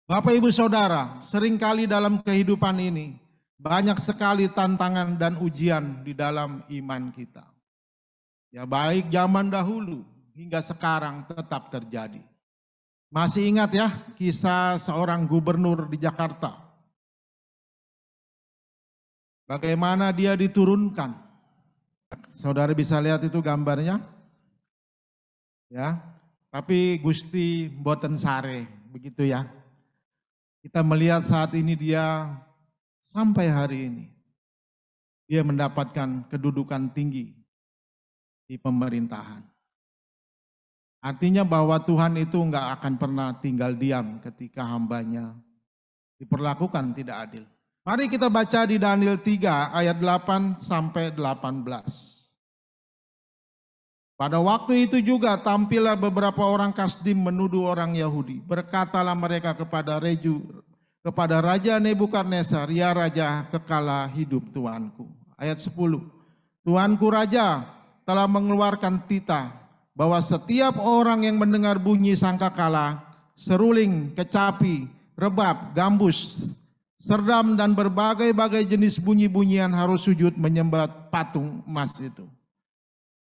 Bapak Ibu Saudara, seringkali dalam kehidupan ini banyak sekali tantangan dan ujian di dalam iman kita. Ya, baik zaman dahulu hingga sekarang tetap terjadi. Masih ingat ya kisah seorang gubernur di Jakarta? Bagaimana dia diturunkan? Saudara bisa lihat itu gambarnya? Ya. Tapi Gusti Boten Sare, begitu ya. Kita melihat saat ini dia sampai hari ini dia mendapatkan kedudukan tinggi di pemerintahan. Artinya bahwa Tuhan itu enggak akan pernah tinggal diam ketika hambanya diperlakukan tidak adil. Mari kita baca di Daniel 3 ayat 8 sampai 18. Pada waktu itu juga tampillah beberapa orang Kasdim menuduh orang Yahudi. Berkatalah mereka kepada Raja Nebukadnezar, "Ya Raja, kekala hidup Tuanku." Ayat 10. "Tuanku Raja telah mengeluarkan titah bahwa setiap orang yang mendengar bunyi sangkakala, seruling, kecapi, rebab, gambus, serdam dan berbagai-bagai jenis bunyi-bunyian harus sujud menyembah patung emas itu.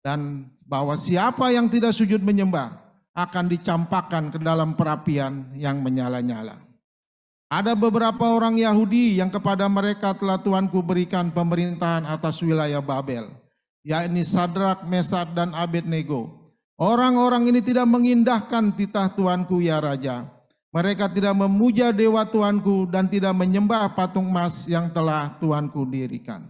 Dan bahwa siapa yang tidak sujud menyembah akan dicampakkan ke dalam perapian yang menyala-nyala. Ada beberapa orang Yahudi yang kepada mereka telah Tuanku berikan pemerintahan atas wilayah Babel, yakni Sadrak, Mesak, dan Abednego. Orang-orang ini tidak mengindahkan titah Tuanku ya Raja. Mereka tidak memuja dewa Tuanku dan tidak menyembah patung emas yang telah Tuanku dirikan."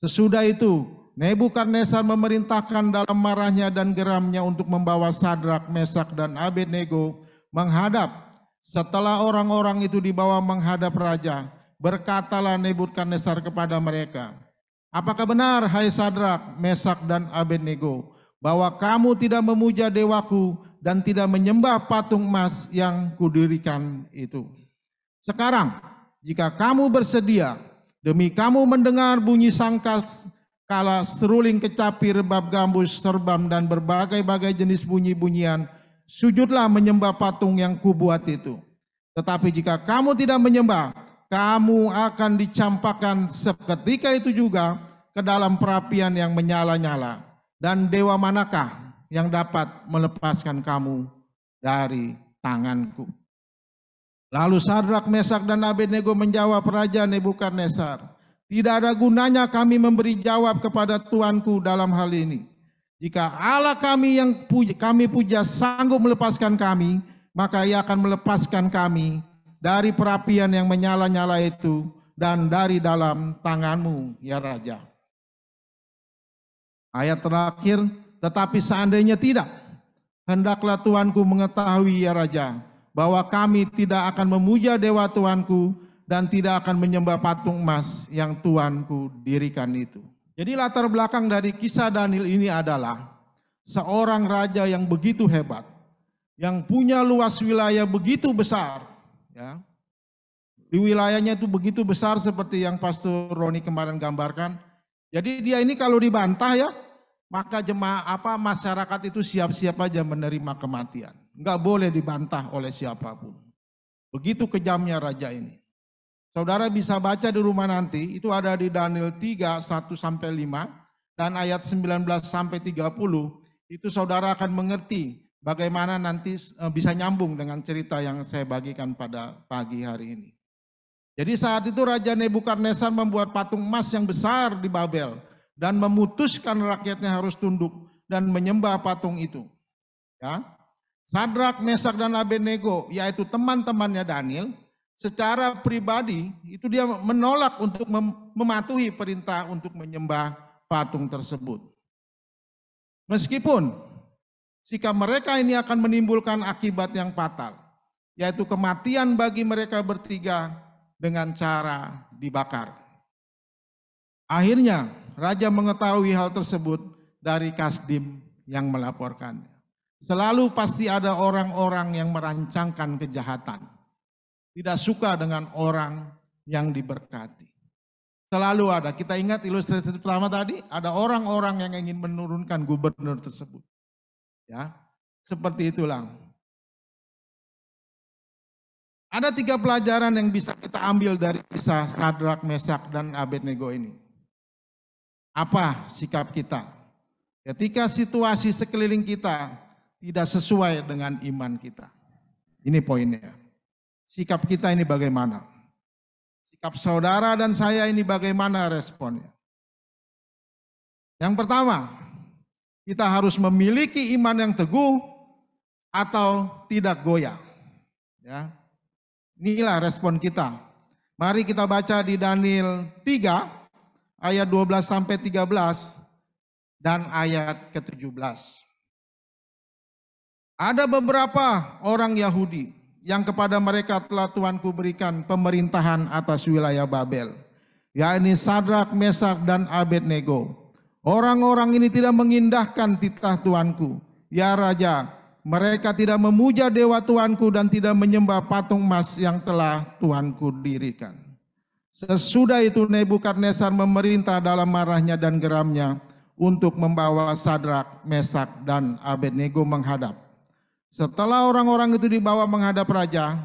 Sesudah itu, Nebukadnezar memerintahkan dalam marahnya dan geramnya untuk membawa Sadrak, Mesak, dan Abednego menghadap. Setelah orang-orang itu dibawa menghadap raja, berkatalah Nebukadnezar kepada mereka, "Apakah benar, hai Sadrak, Mesak, dan Abednego, bahwa kamu tidak memuja dewaku dan tidak menyembah patung emas yang kudirikan itu? Sekarang, jika kamu bersedia, demi kamu mendengar bunyi sangkakala, seruling, kecapi, rebab, gambus, serbam, dan berbagai-bagai jenis bunyi-bunyian, sujudlah menyembah patung yang kubuat itu. Tetapi jika kamu tidak menyembah, kamu akan dicampakkan seketika itu juga ke dalam perapian yang menyala-nyala. Dan dewa manakah yang dapat melepaskan kamu dari tanganku?" Lalu Sadrak, Mesak, dan Abednego menjawab Raja Nebukadnezar, "Tidak ada gunanya kami memberi jawab kepada Tuanku dalam hal ini. Jika Allah kami yang kami puja sanggup melepaskan kami, maka Ia akan melepaskan kami dari perapian yang menyala-nyala itu dan dari dalam tanganmu, ya Raja." Ayat terakhir, "Tetapi seandainya tidak, hendaklah Tuanku mengetahui ya Raja, bahwa kami tidak akan memuja dewa Tuanku dan tidak akan menyembah patung emas yang Tuanku dirikan itu." Jadi latar belakang dari kisah Daniel ini adalah seorang raja yang begitu hebat, yang punya luas wilayah begitu besar, ya. Di wilayahnya itu begitu besar seperti yang Pastor Roni kemarin gambarkan. Jadi dia ini kalau dibantah ya, maka masyarakat itu siap-siap aja menerima kematian. Enggak boleh dibantah oleh siapapun. Begitu kejamnya raja ini. Saudara bisa baca di rumah nanti, itu ada di Daniel 3, 1-5 dan ayat 19 sampai 30, itu saudara akan mengerti bagaimana nanti bisa nyambung dengan cerita yang saya bagikan pada pagi hari ini. Jadi saat itu Raja Nebukadnezar membuat patung emas yang besar di Babel dan memutuskan rakyatnya harus tunduk dan menyembah patung itu. Ya. Sadrak, Mesak, dan Abednego, yaitu teman-temannya Daniel, secara pribadi itu dia menolak untuk mematuhi perintah untuk menyembah patung tersebut. Meskipun sikap mereka ini akan menimbulkan akibat yang fatal, yaitu kematian bagi mereka bertiga dengan cara dibakar. Akhirnya raja mengetahui hal tersebut dari Kasdim yang melaporkannya. Selalu pasti ada orang-orang yang merancangkan kejahatan, tidak suka dengan orang yang diberkati. Selalu ada. Kita ingat ilustrasi pertama tadi, ada orang-orang yang ingin menurunkan gubernur tersebut. Ya, seperti itulah. Ada 3 pelajaran yang bisa kita ambil dari kisah Sadrak, Mesak, dan Abednego ini. Apa sikap kita ketika situasi sekeliling kita tidak sesuai dengan iman kita? Ini poinnya. Sikap kita ini bagaimana? Sikap saudara dan saya ini bagaimana responnya? Yang pertama, kita harus memiliki iman yang teguh atau tidak goyah. Ya. Inilah respon kita. Mari kita baca di Daniel 3 ayat 12 sampai 13 dan ayat ke-17. Ada beberapa orang Yahudi yang kepada mereka telah Tuanku berikan pemerintahan atas wilayah Babel, yakni Sadrak, Mesak, dan Abednego. Orang-orang ini tidak mengindahkan titah Tuanku, ya Raja. Mereka tidak memuja dewa Tuanku dan tidak menyembah patung emas yang telah Tuanku dirikan. Sesudah itu Nebukadnezar memerintah dalam marahnya dan geramnya untuk membawa Sadrak, Mesak, dan Abednego menghadap. Setelah orang-orang itu dibawa menghadap raja,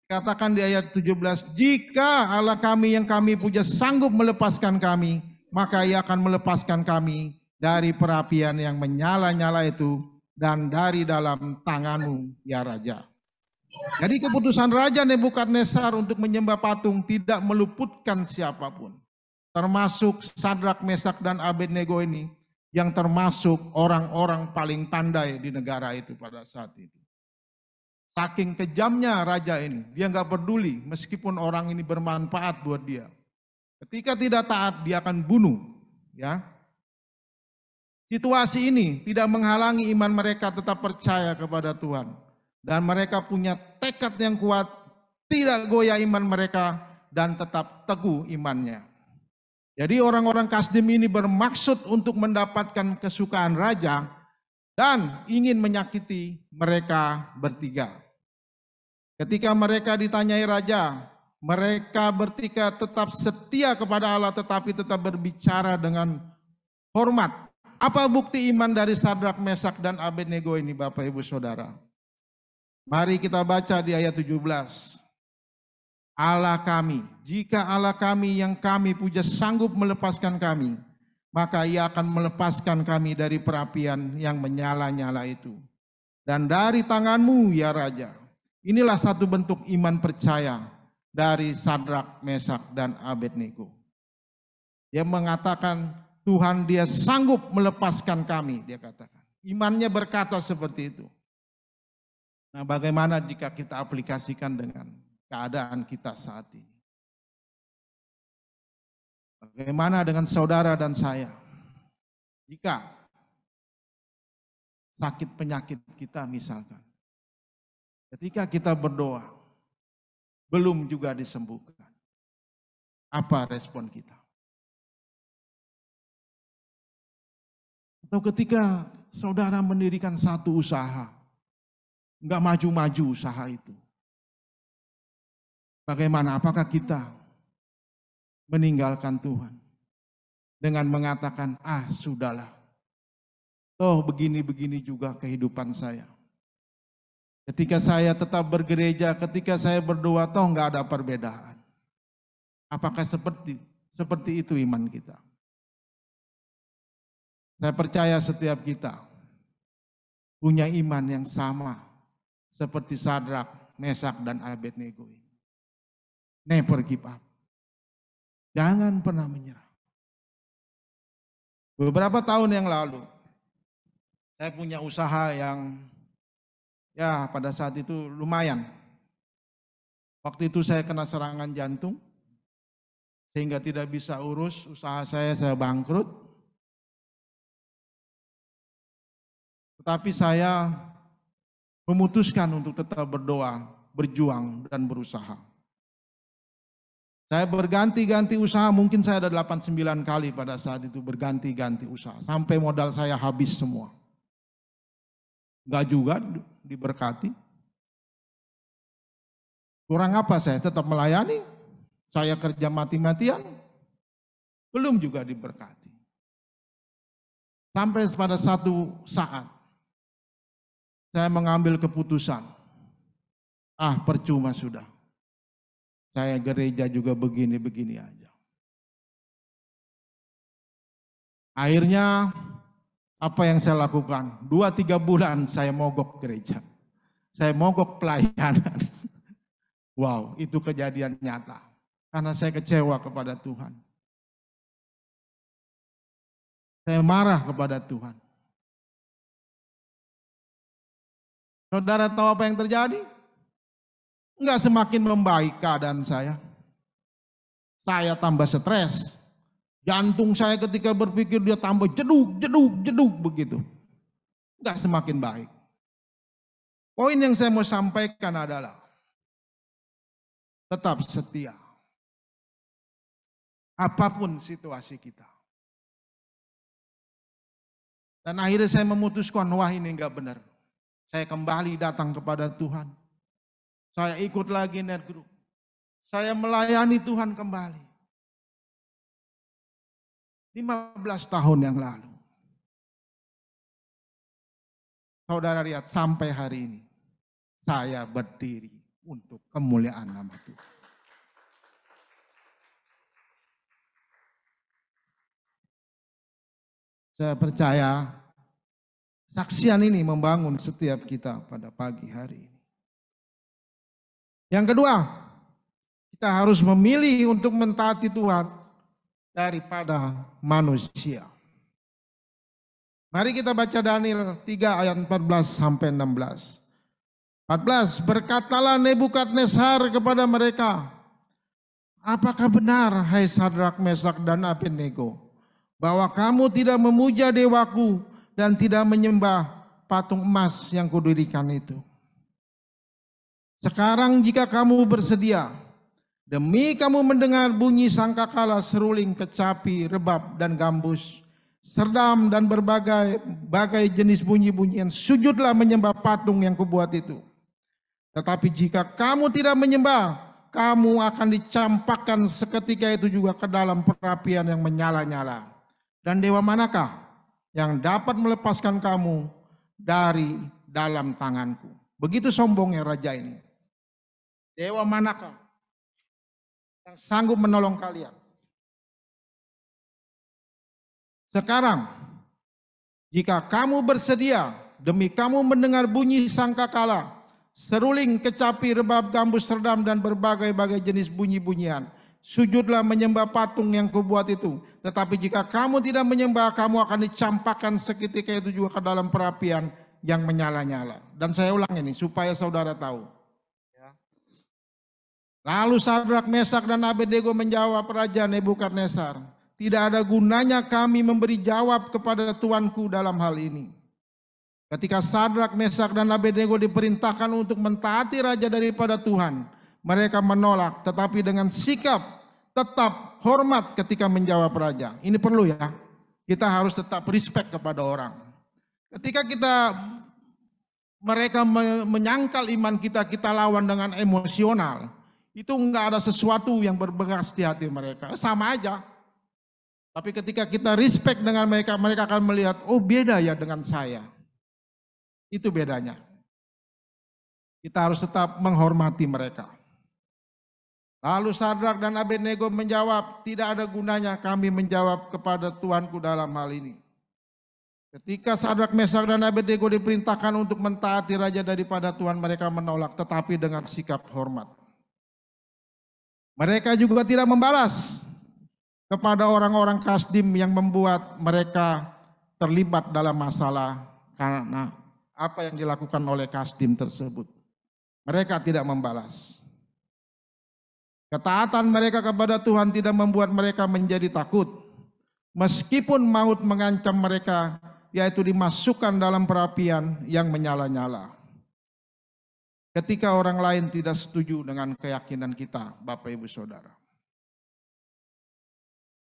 katakan di ayat 17, jika Allah kami yang kami puja sanggup melepaskan kami, maka ia akan melepaskan kami dari perapian yang menyala-nyala itu dan dari dalam tanganmu, ya Raja. Jadi keputusan Raja Nebukadnezar untuk menyembah patung tidak meluputkan siapapun. Termasuk Sadrak, Mesak, dan Abednego ini yang termasuk orang-orang paling pandai di negara itu pada saat itu. Saking kejamnya raja ini, dia nggak peduli meskipun orang ini bermanfaat buat dia. Ketika tidak taat, dia akan bunuh. Ya. Situasi ini tidak menghalangi iman mereka tetap percaya kepada Tuhan. Dan mereka punya tekad yang kuat, tidak goyah iman mereka, dan tetap teguh imannya. Jadi orang-orang Kasdim ini bermaksud untuk mendapatkan kesukaan raja dan ingin menyakiti mereka bertiga. Ketika mereka ditanyai raja, mereka bertiga tetap setia kepada Allah tetapi tetap berbicara dengan hormat. Apa bukti iman dari Sadrak, Mesak, dan Abednego ini Bapak Ibu Saudara? Mari kita baca di ayat 17. Allah kami, jika Allah kami yang kami puja sanggup melepaskan kami, maka ia akan melepaskan kami dari perapian yang menyala-nyala itu. Dan dari tanganmu ya Raja. Inilah satu bentuk iman percaya dari Sadrak, Mesak, dan Abednego. Dia mengatakan, Tuhan dia sanggup melepaskan kami, dia katakan. Imannya berkata seperti itu. Nah, bagaimana jika kita aplikasikan dengan keadaan kita saat ini? Bagaimana dengan saudara dan saya? Jika sakit penyakit kita misalkan, ketika kita berdoa, belum juga disembuhkan, apa respon kita? Atau ketika saudara mendirikan satu usaha, enggak maju-maju usaha itu. Bagaimana? Apakah kita meninggalkan Tuhan dengan mengatakan, sudahlah. Toh begini-begini juga kehidupan saya. Ketika saya tetap bergereja, ketika saya berdoa, toh enggak ada perbedaan. Apakah seperti itu iman kita? Saya percaya setiap kita punya iman yang sama seperti Sadrak, Mesak, dan Abednego ini. Never give up. Jangan pernah menyerah. Beberapa tahun yang lalu, saya punya usaha yang pada saat itu lumayan. Waktu itu saya kena serangan jantung, sehingga tidak bisa urus usaha saya bangkrut. Tetapi saya memutuskan untuk tetap berdoa, berjuang, dan berusaha. Saya berganti-ganti usaha, mungkin saya ada 89 kali pada saat itu berganti-ganti usaha. Sampai modal saya habis semua. Enggak juga diberkati. Kurang apa saya tetap melayani, saya kerja mati-matian, belum juga diberkati. Sampai pada satu saat, saya mengambil keputusan, Percuma sudah. Saya gereja juga begini-begini aja. Akhirnya apa yang saya lakukan? 2-3 bulan saya mogok gereja. Saya mogok pelayanan. Wow, itu kejadian nyata. Karena saya kecewa kepada Tuhan. Saya marah kepada Tuhan. Saudara tahu apa yang terjadi? Enggak semakin membaik keadaan saya. Saya tambah stres. Jantung saya ketika berpikir dia tambah jeduk begitu. Enggak semakin baik. Poin yang saya mau sampaikan adalah tetap setia. Apapun situasi kita. Dan akhirnya saya memutuskan, wah ini enggak benar. Saya kembali datang kepada Tuhan. Saya ikut lagi net group. Saya melayani Tuhan kembali. 15 tahun yang lalu. Saudara lihat sampai hari ini. Saya berdiri untuk kemuliaan nama Tuhan. Saya percaya saksian ini membangun setiap kita pada pagi hari ini. Yang kedua, kita harus memilih untuk mentaati Tuhan daripada manusia. Mari kita baca Daniel 3 ayat 14 sampai 16. 14, berkatalah Nebukadnezar kepada mereka, apakah benar hai Sadrak, Mesak dan Abednego, bahwa kamu tidak memuja dewaku dan tidak menyembah patung emas yang kudirikan itu? Sekarang jika kamu bersedia, demi kamu mendengar bunyi sangkakala, seruling, kecapi, rebab dan gambus, serdam dan berbagai jenis bunyi-bunyian, sujudlah menyembah patung yang kubuat itu. Tetapi jika kamu tidak menyembah, kamu akan dicampakkan seketika itu juga ke dalam perapian yang menyala-nyala. Dan dewa manakah yang dapat melepaskan kamu dari dalam tanganku? Begitu sombongnya raja ini. Dewa manakah yang sanggup menolong kalian? Sekarang, jika kamu bersedia, demi kamu mendengar bunyi sangkakala, seruling, kecapi, rebab, gambus, serdam, dan berbagai-bagai jenis bunyi-bunyian, sujudlah menyembah patung yang kubuat itu. Tetapi jika kamu tidak menyembah, kamu akan dicampakkan seketika itu juga ke dalam perapian yang menyala-nyala. Dan saya ulang ini supaya saudara tahu. Lalu Sadrak, Mesak dan Abednego menjawab Raja Nebukadnezar, tidak ada gunanya kami memberi jawab kepada tuanku dalam hal ini. Ketika Sadrak, Mesak dan Abednego diperintahkan untuk mentaati raja daripada Tuhan, mereka menolak, tetapi dengan sikap tetap hormat ketika menjawab raja. Ini perlu ya, kita harus tetap respect kepada orang. Ketika mereka menyangkal iman kita, kita lawan dengan emosional, itu enggak ada sesuatu yang berbekas di hati mereka, sama aja. Tapi ketika kita respect dengan mereka, mereka akan melihat, oh beda ya dengan saya. Itu bedanya. Kita harus tetap menghormati mereka. Lalu Sadrak dan Abednego menjawab, tidak ada gunanya kami menjawab kepada Tuanku dalam hal ini. Ketika Sadrak, Mesak dan Abednego diperintahkan untuk mentaati raja daripada Tuhan, mereka menolak, tetapi dengan sikap hormat. Mereka juga tidak membalas kepada orang-orang Kasdim yang membuat mereka terlibat dalam masalah karena apa yang dilakukan oleh Kasdim tersebut. Mereka tidak membalas. Ketaatan mereka kepada Tuhan tidak membuat mereka menjadi takut. Meskipun maut mengancam mereka, yaitu dimasukkan dalam perapian yang menyala-nyala. Ketika orang lain tidak setuju dengan keyakinan kita, Bapak Ibu Saudara,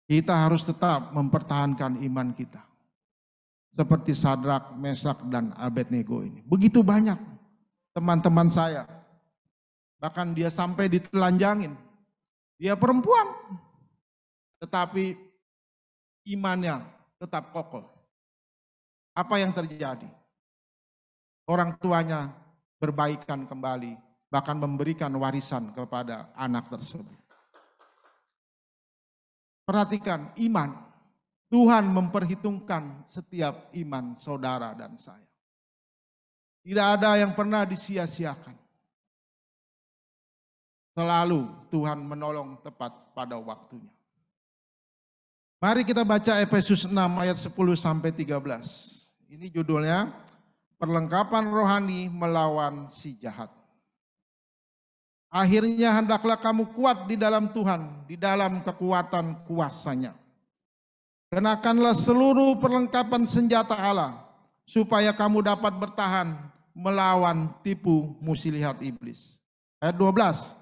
kita harus tetap mempertahankan iman kita. Seperti Sadrak, Mesak dan Abednego ini. Begitu banyak teman-teman saya. Bahkan dia sampai ditelanjangin. Dia perempuan, tetapi imannya tetap kokoh. Apa yang terjadi? Orang tuanya berbaikan kembali, bahkan memberikan warisan kepada anak tersebut. Perhatikan iman. Tuhan memperhitungkan setiap iman saudara dan saya. Tidak ada yang pernah disia-siakan. Selalu Tuhan menolong tepat pada waktunya. Mari kita baca Efesus 6 ayat 10 sampai 13. Ini judulnya, perlengkapan rohani melawan si jahat. Akhirnya hendaklah kamu kuat di dalam Tuhan, di dalam kekuatan kuasa-Nya. Kenakanlah seluruh perlengkapan senjata Allah, supaya kamu dapat bertahan melawan tipu muslihat iblis. Ayat 12,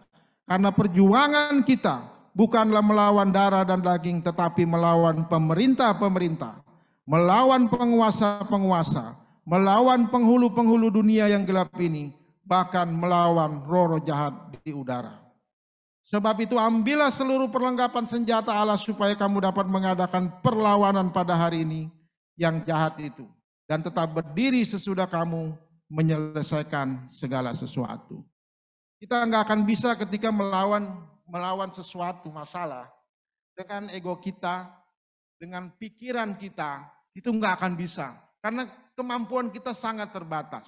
karena perjuangan kita bukanlah melawan darah dan daging, tetapi melawan pemerintah-pemerintah, melawan penguasa-penguasa, melawan penghulu-penghulu dunia yang gelap ini, bahkan melawan roh-roh jahat di udara. Sebab itu ambillah seluruh perlengkapan senjata Allah supaya kamu dapat mengadakan perlawanan pada hari ini yang jahat itu, dan tetap berdiri sesudah kamu menyelesaikan segala sesuatu. Kita nggak akan bisa ketika melawan sesuatu masalah dengan ego kita, dengan pikiran kita, itu nggak akan bisa. Karena kemampuan kita sangat terbatas.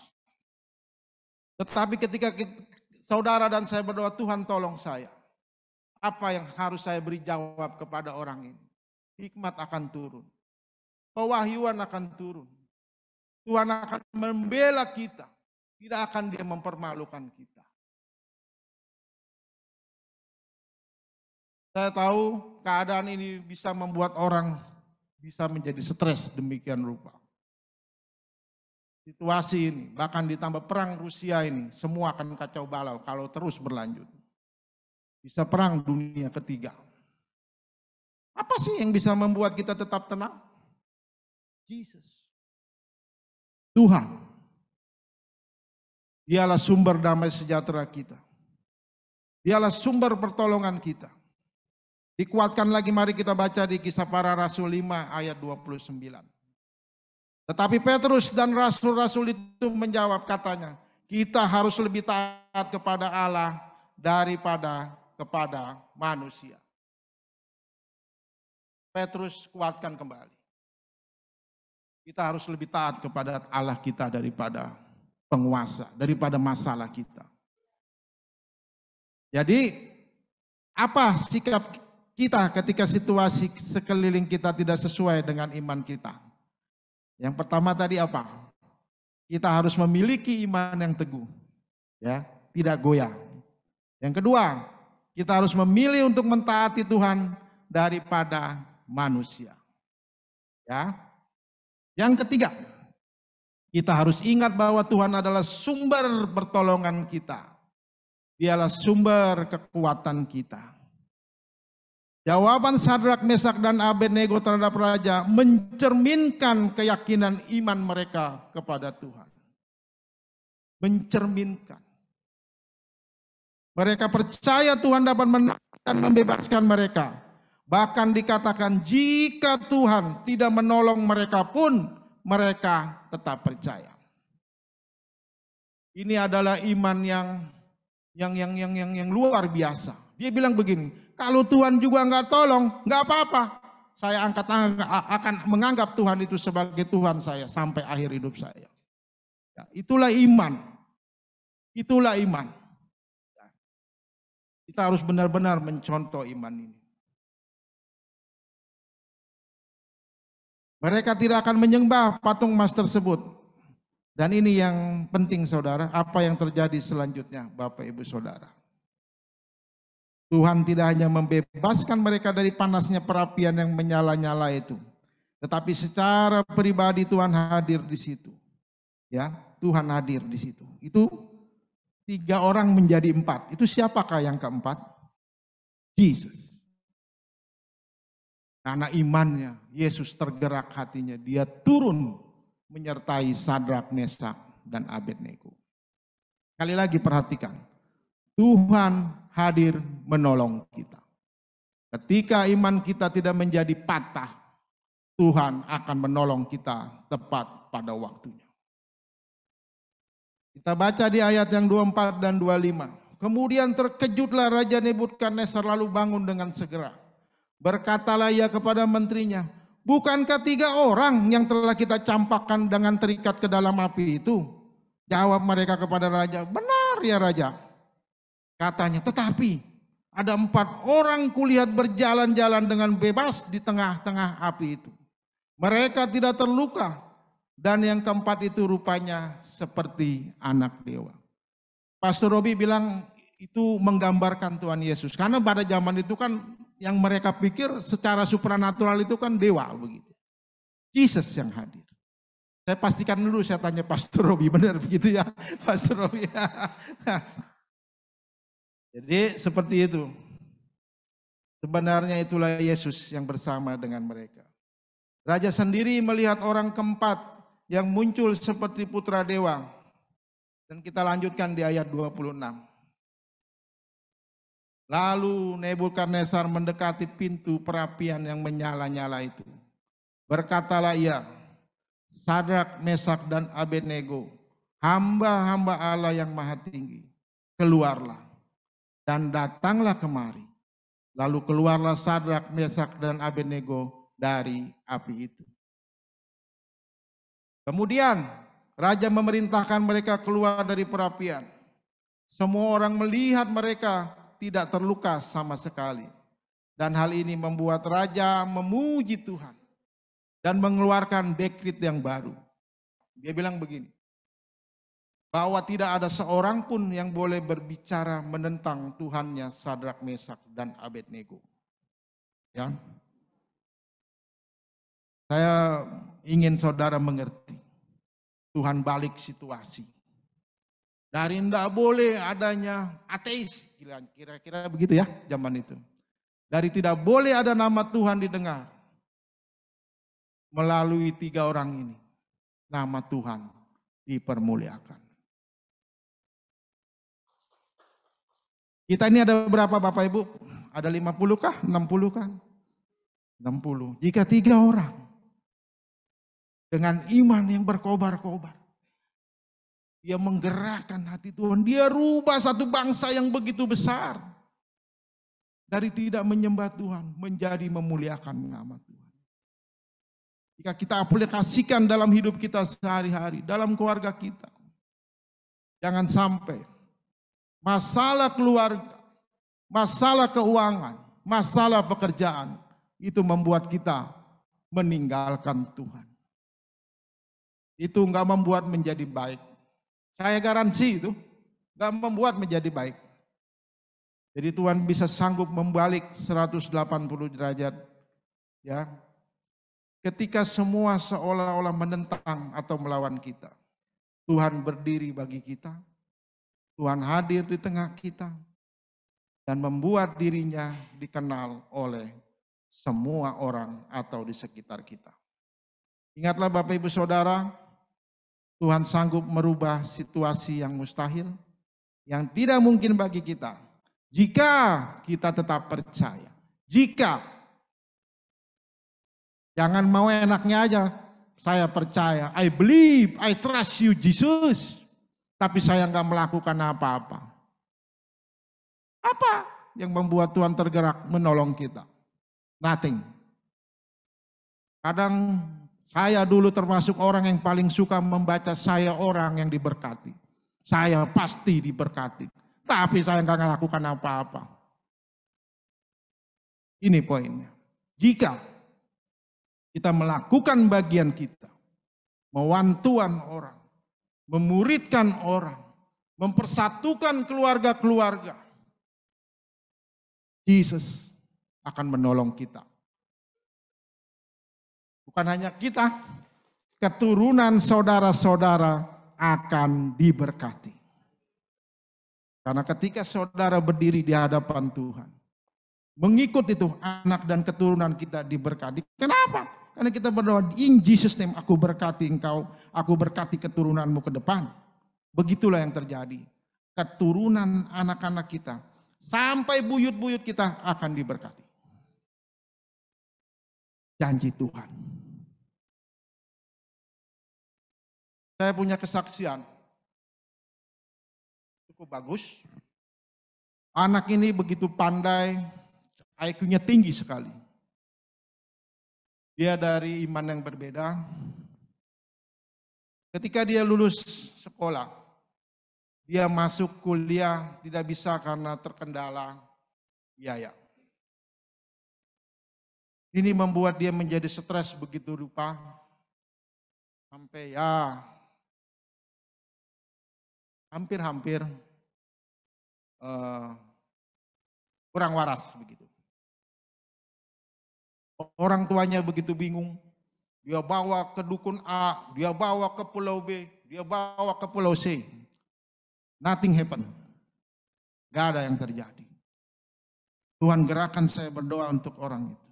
Tetapi ketika saudara dan saya berdoa, Tuhan tolong saya. Apa yang harus saya beri jawab kepada orang ini? Hikmat akan turun. Pewahyuan akan turun. Tuhan akan membela kita. Tidak akan Dia mempermalukan kita. Saya tahu keadaan ini bisa membuat orang bisa menjadi stres demikian rupa. Situasi ini, bahkan ditambah perang Rusia ini, semua akan kacau balau kalau terus berlanjut. Bisa perang dunia ketiga. Apa sih yang bisa membuat kita tetap tenang? Yesus. Tuhan. Dialah sumber damai sejahtera kita. Dialah sumber pertolongan kita. Dikuatkan lagi, mari kita baca di Kisah Para Rasul 5 ayat 29. Tetapi Petrus dan rasul-rasul itu menjawab, katanya, kita harus lebih taat kepada Allah daripada kepada manusia. Petrus kuatkan kembali. Kita harus lebih taat kepada Allah kita daripada penguasa, daripada masalah kita. Jadi, apa sikap kita ketika situasi sekeliling kita tidak sesuai dengan iman kita? Yang pertama tadi apa? Kita harus memiliki iman yang teguh, ya, tidak goyah. Yang kedua, kita harus memilih untuk mentaati Tuhan daripada manusia. Ya. Yang ketiga, kita harus ingat bahwa Tuhan adalah sumber pertolongan kita. Dialah sumber kekuatan kita. Jawaban Sadrak, Mesak, dan Abednego terhadap raja mencerminkan keyakinan iman mereka kepada Tuhan. Mencerminkan. Mereka percaya Tuhan dapat menolong dan membebaskan mereka. Bahkan dikatakan jika Tuhan tidak menolong mereka pun mereka tetap percaya. Ini adalah iman yang luar biasa. Dia bilang begini, kalau Tuhan juga nggak tolong, nggak apa-apa. Saya akan menganggap Tuhan itu sebagai Tuhan saya sampai akhir hidup saya. Ya, itulah iman. Itulah iman. Kita harus benar-benar mencontoh iman ini. Mereka tidak akan menyembah patung emas tersebut. Dan ini yang penting saudara, apa yang terjadi selanjutnya Bapak Ibu Saudara. Tuhan tidak hanya membebaskan mereka dari panasnya perapian yang menyala-nyala itu. Tetapi secara pribadi Tuhan hadir di situ. Ya, Tuhan hadir di situ. Itu 3 orang menjadi 4. Itu siapakah yang keempat? Yesus. Karena imannya, Yesus tergerak hatinya. Dia turun menyertai Sadrak, Mesak, dan Abednego. Sekali lagi perhatikan. Tuhan hadir menolong kita. Ketika iman kita tidak menjadi patah, Tuhan akan menolong kita tepat pada waktunya. Kita baca di ayat yang 24 dan 25. Kemudian terkejutlah Raja Nebukadnezar lalu bangun dengan segera. Berkatalah ia kepada menterinya, bukankah 3 orang yang telah kita campakkan dengan terikat ke dalam api itu? Jawab mereka kepada raja, benar ya raja. Katanya, tetapi ada 4 orang kulihat berjalan-jalan dengan bebas di tengah-tengah api itu. Mereka tidak terluka dan yang keempat itu rupanya seperti anak dewa. Pastor Robi bilang itu menggambarkan Tuhan Yesus. Karena pada zaman itu kan yang mereka pikir secara supranatural itu kan dewa begitu. Yesus yang hadir. Saya pastikan dulu, saya tanya Pastor Robi, benar begitu ya Pastor Robi? Jadi seperti itu. Sebenarnya itulah Yesus yang bersama dengan mereka. Raja sendiri melihat orang keempat yang muncul seperti putra dewa. Dan kita lanjutkan di ayat 26. Lalu Nebukadnezar mendekati pintu perapian yang menyala-nyala itu. Berkatalah ia, Sadrak, Mesak dan Abednego, hamba-hamba Allah yang maha tinggi, keluarlah dan datanglah kemari. Lalu keluarlah Sadrak, Mesak dan Abednego dari api itu. Kemudian raja memerintahkan mereka keluar dari perapian. Semua orang melihat mereka tidak terluka sama sekali. Dan hal ini membuat raja memuji Tuhan dan mengeluarkan dekret yang baru. Dia bilang begini, bahwa tidak ada seorang pun yang boleh berbicara menentang Tuhannya Sadrak, Mesak dan Abednego. Ya. Saya ingin saudara mengerti, Tuhan balik situasi. Dari tidak boleh adanya ateis, kira-kira begitu ya zaman itu. Dari tidak boleh ada nama Tuhan didengar, melalui 3 orang ini, nama Tuhan dipermuliakan. Kita ini ada berapa Bapak Ibu? Ada 50 kah? 60 kah? 60. Jika 3 orang dengan iman yang berkobar-kobar, dia menggerakkan hati Tuhan, dia rubah satu bangsa yang begitu besar. Dari tidak menyembah Tuhan menjadi memuliakan nama Tuhan. Jika kita aplikasikan dalam hidup kita sehari-hari, dalam keluarga kita, jangan sampai masalah keluarga, masalah keuangan, masalah pekerjaan itu membuat kita meninggalkan Tuhan. Itu enggak membuat menjadi baik. Saya garansi itu enggak membuat menjadi baik. Jadi Tuhan bisa sanggup membalik 180 derajat, ya. Ketika semua seolah-olah menentang atau melawan kita, Tuhan berdiri bagi kita. Tuhan hadir di tengah kita dan membuat dirinya dikenal oleh semua orang atau di sekitar kita. Ingatlah Bapak Ibu Saudara, Tuhan sanggup merubah situasi yang mustahil, yang tidak mungkin bagi kita, jika kita tetap percaya. Jika, jangan mau enaknya aja, saya percaya, I believe, I trust you Jesus, tapi saya nggak melakukan apa-apa. Apa yang membuat Tuhan tergerak menolong kita? Nothing. Kadang saya dulu termasuk orang yang paling suka membaca saya orang yang diberkati. Saya pasti diberkati. Tapi saya nggak melakukan apa-apa. Ini poinnya. Jika kita melakukan bagian kita, mewantuan orang, memuridkan orang, mempersatukan keluarga-keluarga, Yesus akan menolong kita. Bukan hanya kita, keturunan saudara-saudara akan diberkati. Karena ketika saudara berdiri di hadapan Tuhan, mengikut itu anak dan keturunan kita diberkati. Kenapa? Karena kita berdoa, in Jesus name aku berkati engkau, aku berkati keturunanmu ke depan. Begitulah yang terjadi. Keturunan anak-anak kita, sampai buyut-buyut kita akan diberkati. Janji Tuhan. Saya punya kesaksian. cukup bagus. Anak ini begitu pandai, IQ-nya tinggi sekali. Dia dari iman yang berbeda. Ketika dia lulus sekolah, dia masuk kuliah tidak bisa karena terkendala biaya. Ini membuat dia menjadi stres begitu rupa. Sampai ya hampir-hampir kurang waras begitu. Orang tuanya begitu bingung, dia bawa ke dukun A, dia bawa ke pulau B, dia bawa ke pulau C. Nothing happen. Gak ada yang terjadi. Tuhan gerakan saya berdoa untuk orang itu.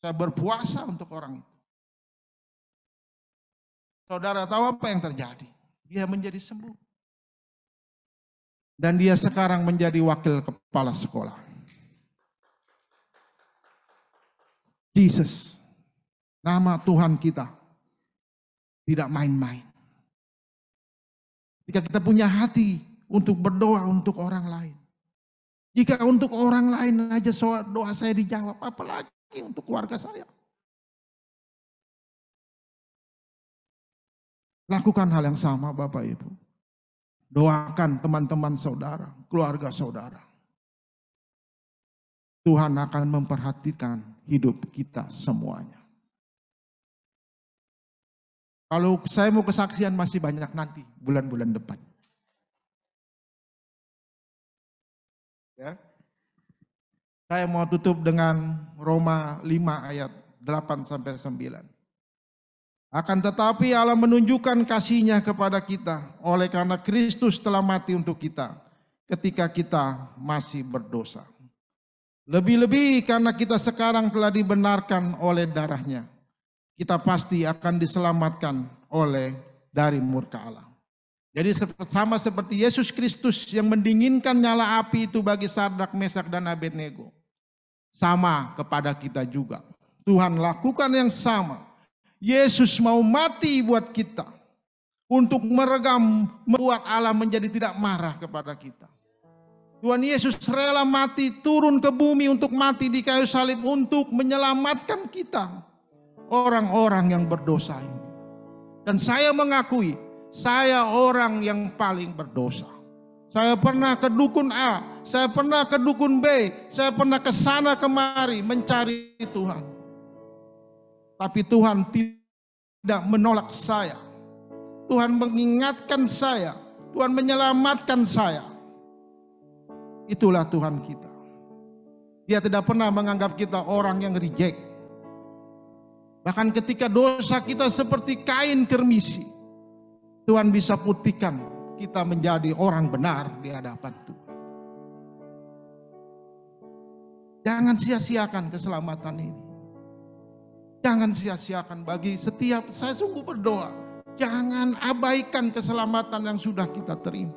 Saya berpuasa untuk orang itu. Saudara tahu apa yang terjadi? Dia menjadi sembuh. Dan dia sekarang menjadi wakil kepala sekolah. Jesus, nama Tuhan kita tidak main-main. Jika kita punya hati untuk berdoa untuk orang lain. Jika untuk orang lain aja doa saya dijawab, apalagi untuk keluarga saya. Lakukan hal yang sama Bapak Ibu. Doakan teman-teman saudara, keluarga saudara. Tuhan akan memperhatikan hidup kita semuanya. Kalau saya mau kesaksian masih banyak nanti, bulan-bulan depan. Ya. Saya mau tutup dengan Roma 5 ayat 8-9. Akan tetapi Allah menunjukkan kasih-Nya kepada kita oleh karena Kristus telah mati untuk kita ketika kita masih berdosa. Lebih-lebih karena kita sekarang telah dibenarkan oleh darah-Nya, kita pasti akan diselamatkan dari murka Allah. Jadi sama seperti Yesus Kristus yang mendinginkan nyala api itu bagi Sadrak, Mesak, dan Abednego. Sama kepada kita juga. Tuhan lakukan yang sama. Yesus mau mati buat kita. Untuk meregam, membuat Allah menjadi tidak marah kepada kita. Tuhan Yesus rela mati, turun ke bumi untuk mati di kayu salib untuk menyelamatkan kita. Orang-orang yang berdosa ini. Dan saya mengakui, saya orang yang paling berdosa. Saya pernah ke dukun A, saya pernah ke dukun B, saya pernah ke sana kemari mencari Tuhan. Tapi Tuhan tidak menolak saya. Tuhan mengingatkan saya, Tuhan menyelamatkan saya. Itulah Tuhan kita. Dia tidak pernah menganggap kita orang yang reject. Bahkan ketika dosa kita seperti kain kermisi, Tuhan bisa putihkan kita menjadi orang benar di hadapan Tuhan. Jangan sia-siakan keselamatan ini. Jangan sia-siakan bagi setiap, saya sungguh berdoa. Jangan abaikan keselamatan yang sudah kita terima.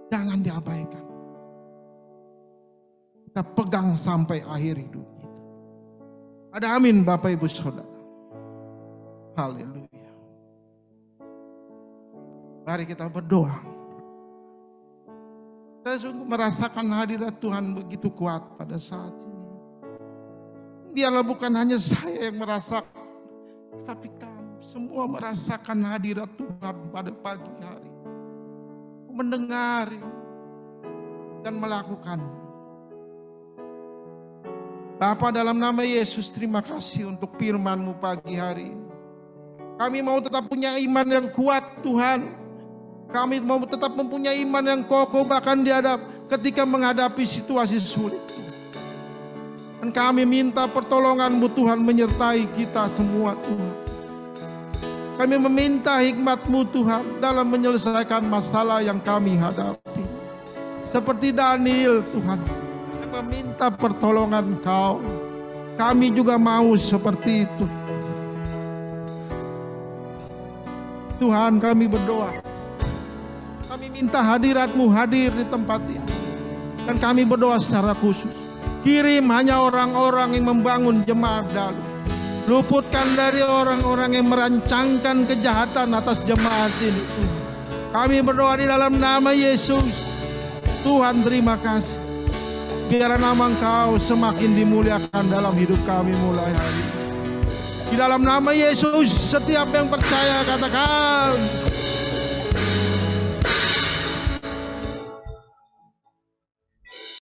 Jangan diabaikan. Kita pegang sampai akhir hidup kita. Ada amin Bapak Ibu Saudara. Haleluya. Mari kita berdoa. Saya sungguh merasakan hadirat Tuhan begitu kuat pada saat ini. Biarlah bukan hanya saya yang merasakan, tapi kamu semua merasakan hadirat Tuhan pada pagi hari. Mendengar dan melakukan. Bapa, dalam nama Yesus, terima kasih untuk firman-Mu pagi hari. Kami mau tetap punya iman yang kuat Tuhan. Kami mau tetap mempunyai iman yang kokoh bahkan ketika menghadapi situasi sulit. Dan kami minta pertolongan-Mu Tuhan menyertai kita semua Tuhan. Kami meminta hikmat-Mu Tuhan dalam menyelesaikan masalah yang kami hadapi. Seperti Daniel Tuhan yang meminta pertolongan Kau. Kami juga mau seperti itu. Tuhan, kami berdoa. Kami minta hadirat-Mu hadir di tempat ini. Dan kami berdoa secara khusus. Kirim hanya orang-orang yang membangun jemaat dalu. Luputkan dari orang-orang yang merancangkan kejahatan atas jemaat ini. Kami berdoa di dalam nama Yesus. Tuhan, terima kasih. Biarlah nama Engkau semakin dimuliakan dalam hidup kami mulai hari ini. Di dalam nama Yesus, setiap yang percaya katakan